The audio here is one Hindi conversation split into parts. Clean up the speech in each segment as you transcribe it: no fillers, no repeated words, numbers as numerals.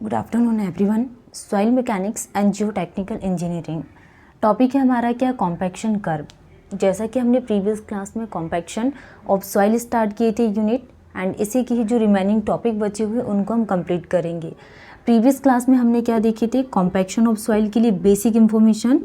Good afternoon everyone. Soil mechanics and Jio technical engineering topic है हमारा क्या, कॉम्पैक्शन कर्व। जैसा कि हमने प्रीवियस क्लास में कॉम्पैक्शन ऑफ सॉइल स्टार्ट किए थे यूनिट, एंड इसी की जो रिमेनिंग टॉपिक बचे हुए उनको हम कंप्लीट करेंगे। प्रीवियस क्लास में हमने क्या देखी थी, कॉम्पैक्शन ऑफ सॉइल के लिए basic information.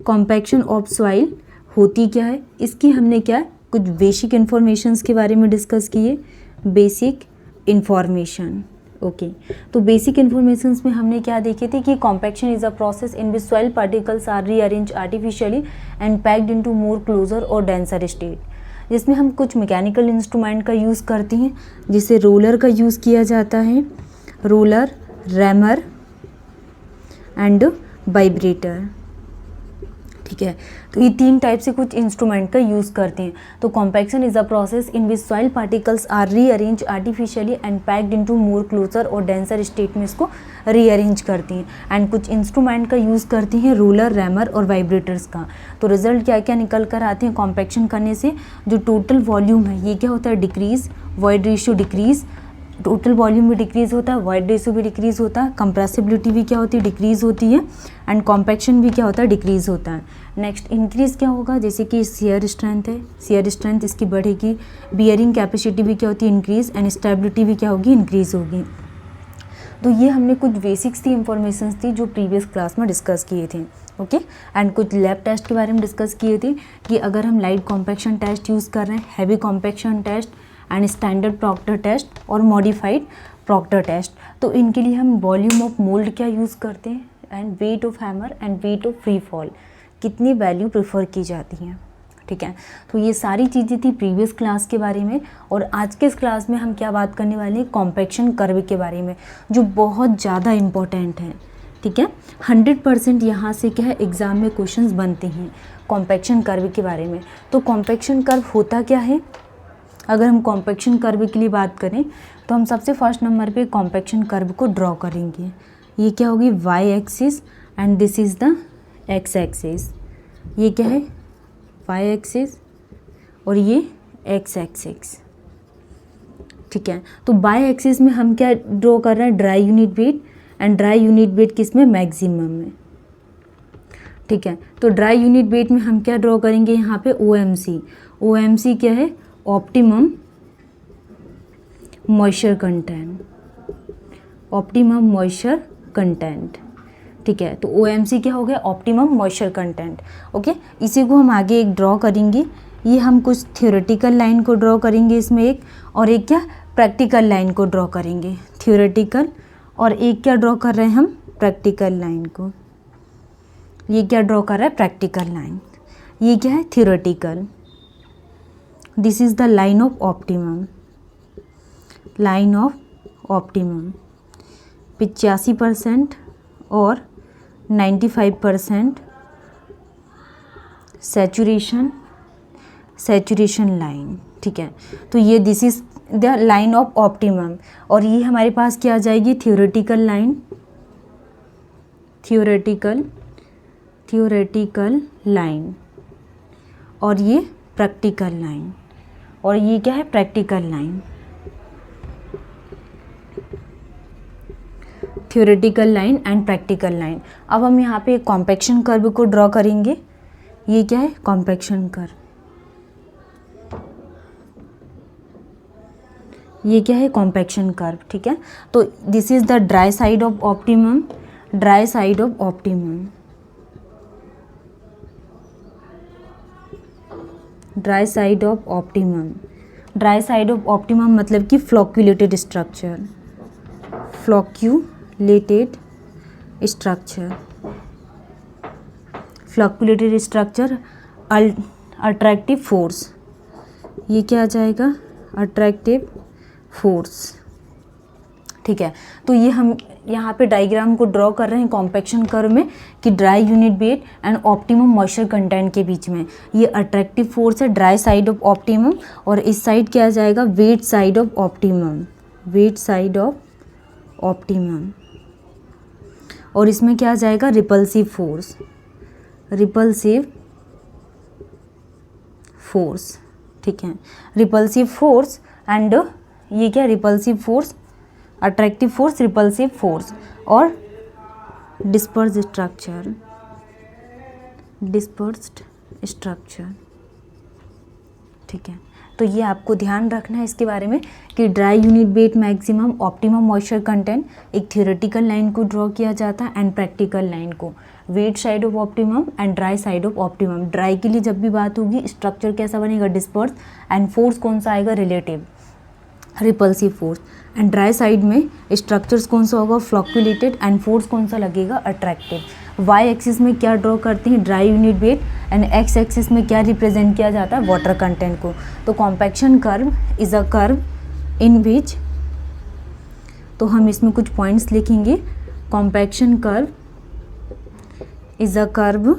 Compaction of soil होती क्या है, इसकी हमने क्या कुछ बेसिक इन्फॉर्मेशंस के बारे में डिस्कस किए। Basic information, okay. तो बेसिक इन्फॉर्मेशंस में हमने क्या देखे थे कि compaction is a process in which soil particles are rearrange artificially and packed into more closer और डेंसर स्टेट, जिसमें हम कुछ मैकेनिकल इंस्ट्रूमेंट का यूज़ करते हैं, जिसे रोलर का यूज़ किया जाता है, रोलर, रैमर एंड वाइब्रेटर। ठीक है, तो ये तीन टाइप से कुछ इंस्ट्रूमेंट का यूज़ करते हैं। तो compaction is a process in which soil particles are rearrange artificially and packed into more closer और डेंसर स्टेट में इसको रीअरेंज करती हैं। एंड कुछ इंस्ट्रूमेंट का यूज़ करती हैं, रोलर, रैमर और वाइब्रेटर्स का। तो रिजल्ट क्या क्या निकल कर आते हैं कॉम्पैक्शन करने से, जो टोटल वॉल्यूम है ये क्या होता है, decrease, void ratio decrease, total volume भी डिक्रीज़ होता है, वॉइड रेशियो भी डिक्रीज़ होता है, कंप्रेसिबिलिटी भी क्या होती है, डिक्रीज़ होती है, एंड कॉम्पैक्शन भी क्या होता है, डिक्रीज़ होता है। नेक्स्ट इंक्रीज़ क्या होगा, जैसे कि शियर स्ट्रेंथ है, शियर स्ट्रेंथ इसकी बढ़ेगी, बियरिंग कैपेसिटी भी क्या होती है, इंक्रीज़, एंड स्टेबिलिटी भी क्या होगी, इंक्रीज़ होगी। तो ये हमने कुछ बेसिक्स थी, इंफॉर्मेशन थी जो प्रीवियस क्लास में डिस्कस किए थे, ओके। एंड कुछ लैब टेस्ट के बारे में डिस्कस किए थे कि अगर हम लाइट कॉम्पैक्शन टेस्ट यूज़ कर रहे हैं, heavy compaction test and standard Proctor test और मॉडिफाइड प्रॉक्टर टेस्ट, तो इनके लिए हम वॉल्यूम ऑफ मोल्ड क्या यूज़ करते हैं, and weight of hammer and weight of free fall, कितनी वैल्यू प्रेफर की जाती हैं। ठीक है, तो ये सारी चीज़ें थी प्रीवियस क्लास के बारे में। और आज के इस क्लास में हम क्या बात करने वाले हैं, कॉम्पैक्शन कर्व के बारे में, जो बहुत ज़्यादा इम्पोर्टेंट है। ठीक है, 100% यहाँ से क्या है एग्ज़ाम में क्वेश्चंस बनते हैं कॉम्पैक्शन कर्व के बारे में। तो कॉम्पैक्शन कर्व होता क्या है, अगर हम कॉम्पैक्शन कर्व के लिए बात करें तो हम सबसे फर्स्ट नंबर पे कॉम्पैक्शन कर्व को ड्रॉ करेंगे। ये क्या होगी, Y axis, and this is the X axis. ये क्या है, वाई एक्सिस, और ये एक्स एक्सिस। ठीक है, तो वाई एक्सिस में हम क्या ड्रॉ कर रहे हैं, dry unit weight, and dry unit weight किस में, मैक्सिमम में। ठीक है, तो ड्राई यूनिट वेट में हम क्या ड्रॉ करेंगे, यहाँ पे OMC। OMC क्या है, optimum moisture content, optimum moisture content. ठीक है, तो OMC क्या हो गया, ऑप्टिमम मॉइस्चर कंटेंट, ओके। इसी को हम आगे एक ड्रॉ करेंगे। ये हम कुछ थ्योरेटिकल लाइन को ड्रॉ करेंगे इसमें एक, और एक क्या प्रैक्टिकल लाइन को ड्रॉ करेंगे, थ्योरेटिकल, और एक क्या ड्रॉ कर रहे हैं हम, प्रैक्टिकल लाइन को। ये क्या ड्रॉ कर रहा है, प्रैक्टिकल लाइन, ये क्या है, theoretical. This is the line of optimum, line of optimum. 85% और 95% सैचुरेशन लाइन। ठीक है, तो ये this is the line of optimum, और ये हमारे पास क्या आ जाएगी, थ्योरेटिकल लाइन, थ्योरेटिकल लाइन, और ये प्रैक्टिकल लाइन, और ये क्या है, practical line. Theoretical line and practical line. अब हम यहाँ पे कॉम्पैक्शन कर्व को ड्रॉ करेंगे। ये क्या है, कॉम्पैक्शन कर्व, ये क्या है, कॉम्पैक्शन कर्व। ठीक है, तो this is the dry side of optimum, dry side of optimum, dry side of optimum. Dry side of optimum मतलब कि flocculated structure, flocculated structure, flocculated structure, attractive force. ये क्या आ जाएगा, अट्रैक्टिव फोर्स। ठीक है, तो ये हम यहाँ पे डायग्राम को ड्रॉ कर रहे हैं कॉम्पैक्शन कर्व में कि dry unit weight and optimum moisture content के बीच में ये अट्रैक्टिव फोर्स है, ड्राई साइड ऑफ ऑप्टिमम, और इस साइड क्या आ जाएगा, wet side of optimum, wet side of optimum, और इसमें क्या आ जाएगा, रिपल्सिव फोर्स, रिपल्सिव फोर्स। ठीक है, रिपल्सिव फोर्स एंड ये क्या, repulsive force, attractive force, repulsive force और डिस्पर्स्ड स्ट्रक्चर, डिस्पर्स्ड स्ट्रक्चर। ठीक है, तो ये आपको ध्यान रखना है इसके बारे में कि dry unit weight maximum, optimum moisture content, एक थ्योरेटिकल लाइन को ड्रॉ किया जाता है एंड प्रैक्टिकल लाइन को, wet side of optimum and dry side of optimum. Dry के लिए जब भी बात होगी स्ट्रक्चर कैसा बनेगा, डिस्पर्स, एंड फोर्स कौन सा आएगा, relative, repulsive force, and dry side में स्ट्रक्चर्स कौन सा होगा, फ्लक्चुएटेड, एंड फोर्स कौन सा लगेगा, अट्रैक्टिव। वाई एक्सिस में क्या ड्रॉ करते हैं, dry unit weight, and x axis में क्या रिप्रेजेंट किया जाता है, वाटर कंटेंट को। तो compaction curve is a curve in which, तो हम इसमें कुछ पॉइंट्स लिखेंगे। Compaction curve is a curve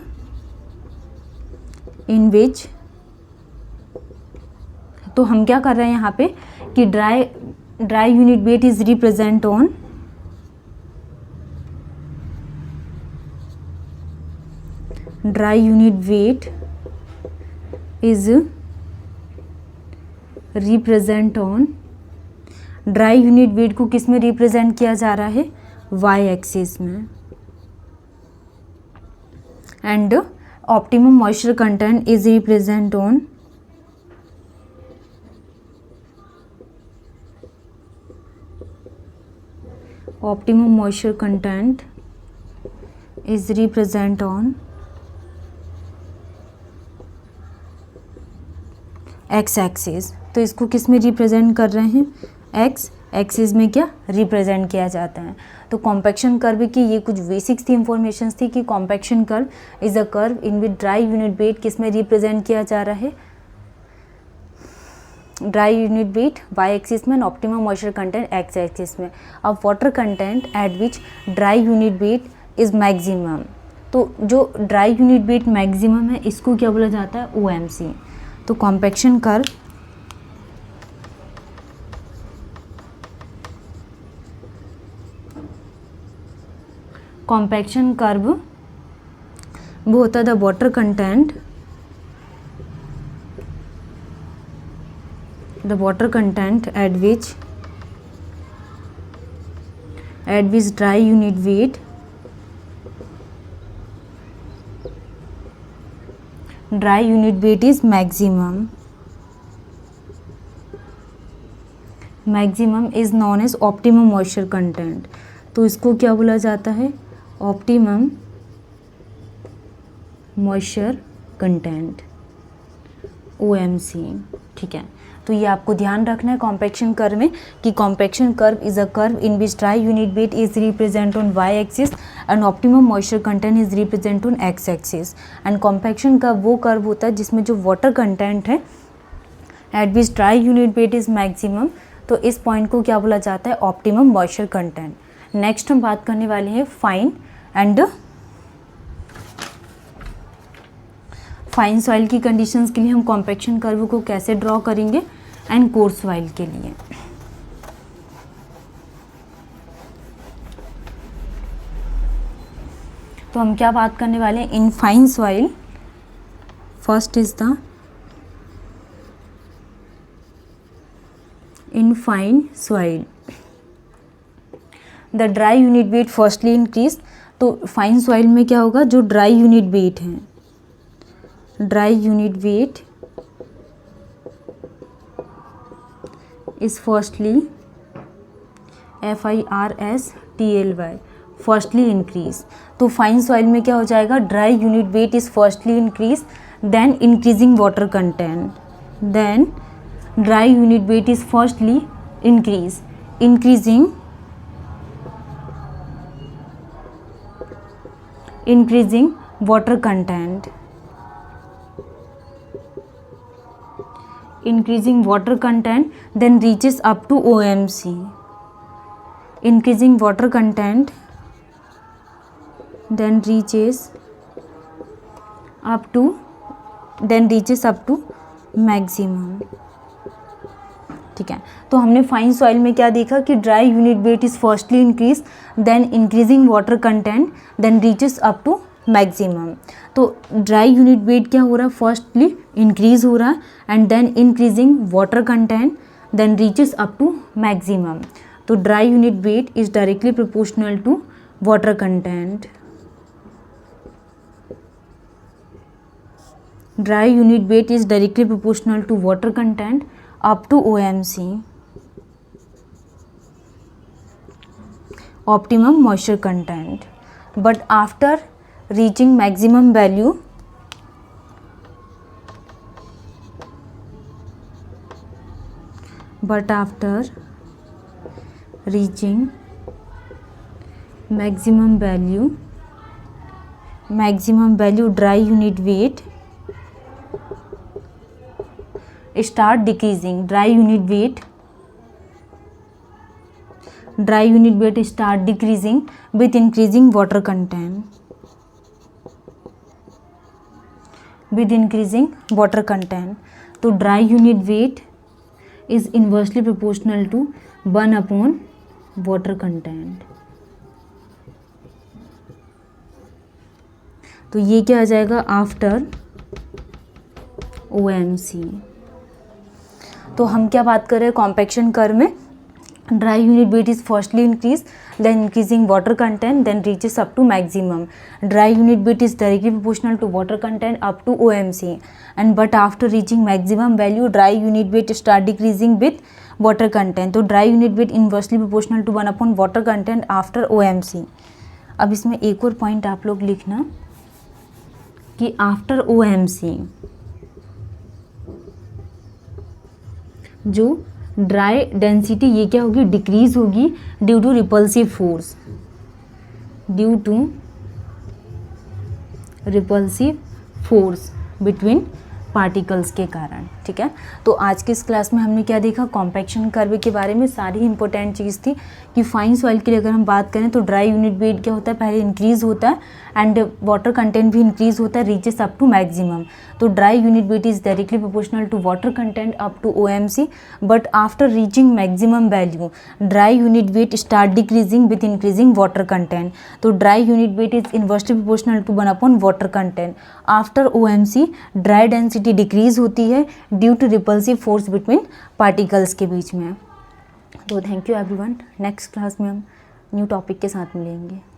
in which, तो हम क्या कर रहे हैं यहाँ पे कि dry unit weight is represent on dry unit weight is represent on, dry unit weight को किस में रिप्रेजेंट किया जा रहा है, वाई एक्सिस में, and optimum moisture content is represent on optimum moisture content is represent on x axis। तो इसको किस में रिप्रेजेंट कर रहे हैं, x एक्सिस में क्या रिप्रेजेंट किया जाता है। तो कॉम्पैक्शन कर्व की ये कुछ बेसिक्स थी, इंफॉर्मेशन थी कि compaction curve is a curve in which dry unit weight किस में रिप्रेजेंट किया जा रहा है, dry unit weight Y axis में, optimum moisture content X axis में। अब water content at which dry unit weight is maximum, तो जो ड्राई यूनिट वेट मैक्सिमम है इसको क्या बोला जाता है, OMC। तो कॉम्पैक्शन कर्व वो होता है the water content, the water content at which dry unit weight is maximum is known as optimum moisture content। तो इसको क्या बोला जाता है, optimum moisture content, OMC। ठीक है, तो ये आपको ध्यान रखना है कॉम्पैक्शन कर्व में कि compaction curve is a curve in which dry unit weight is represent on Y axis and optimum moisture content is represent on X axis. And compaction का वो कर्व होता है जिसमें जो वाटर कंटेंट है at which dry unit weight is maximum, तो इस पॉइंट को क्या बोला जाता है, ऑप्टिमम मॉइस्चर कंटेंट। नेक्स्ट हम बात करने वाले हैं फाइन सॉइल की कंडीशंस के लिए हम कॉम्पैक्शन कर्व को कैसे ड्रॉ करेंगे, एंड कोर्स सॉइल के लिए। तो हम क्या बात करने वाले हैं, in fine soil, first is the in fine soil the dry unit weight firstly increase. तो फाइन सॉइल में क्या होगा, जो ड्राई यूनिट वेट है, dry unit weight is firstly FIRSTLY firstly increase. तो फाइन सॉइल में क्या हो जाएगा, dry unit weight is firstly increase then increasing water content, then dry unit weight is firstly increase increasing water content, then reaches up to OMC, increasing water content then reaches up to maximum। ठीक है, तो हमने फाइन सॉइल में क्या देखा कि dry unit weight is firstly increase then increasing water content then reaches up to maximum. तो ड्राई यूनिट वेट क्या हो रहा है, फर्स्टली इंक्रीज हो रहा है and then increasing water content then reaches up to maximum. तो dry unit weight is directly proportional to water content. Dry unit weight is directly proportional to water content up to OMC, optimum moisture content. But after reaching maximum value, maximum value dry unit weight start decreasing. Dry unit weight start decreasing with increasing water content. तो dry unit weight is inversely proportional to 1 upon water content. तो ये क्या आ जाएगा आफ्टर OMC। तो हम क्या बात कर रहे हैं कॉम्पैक्शन कर्व में, dry unit weight is firstly increase then increasing water content then reaches up to maximum. Dry unit weight is directly proportional to water content up to OMC and but after reaching maximum value dry unit weight start decreasing with water content. तो dry unit weight inversely proportional to 1 upon water content after OMC। अब इसमें एक और पॉइंट आप लोग लिखना कि आफ्टर OMC जो ड्राई डेंसिटी ये क्या होगी, डिक्रीज होगी due to repulsive force between particles के कारण। ठीक है, तो आज के इस क्लास में हमने क्या देखा, कॉम्पैक्शन कर्व के बारे में सारी इंपॉर्टेंट चीज़ थी कि फाइन सॉइल के लिए अगर हम बात करें तो ड्राई यूनिट वेट क्या होता है, पहले इंक्रीज होता है एंड वाटर कंटेंट भी इंक्रीज होता है, रीचेस अप टू मैक्सिमम। तो dry unit weight is directly proportional to water content up to OMC but after reaching maximum value dry unit weight start decreasing with increasing water content. तो dry unit weight is inversely proportional to 1 upon water content. After OMC dry density decrease होती है due to repulsive force between particles के बीच में। तो thank you everyone, next class में हम न्यू टॉपिक के साथ मिलेंगे।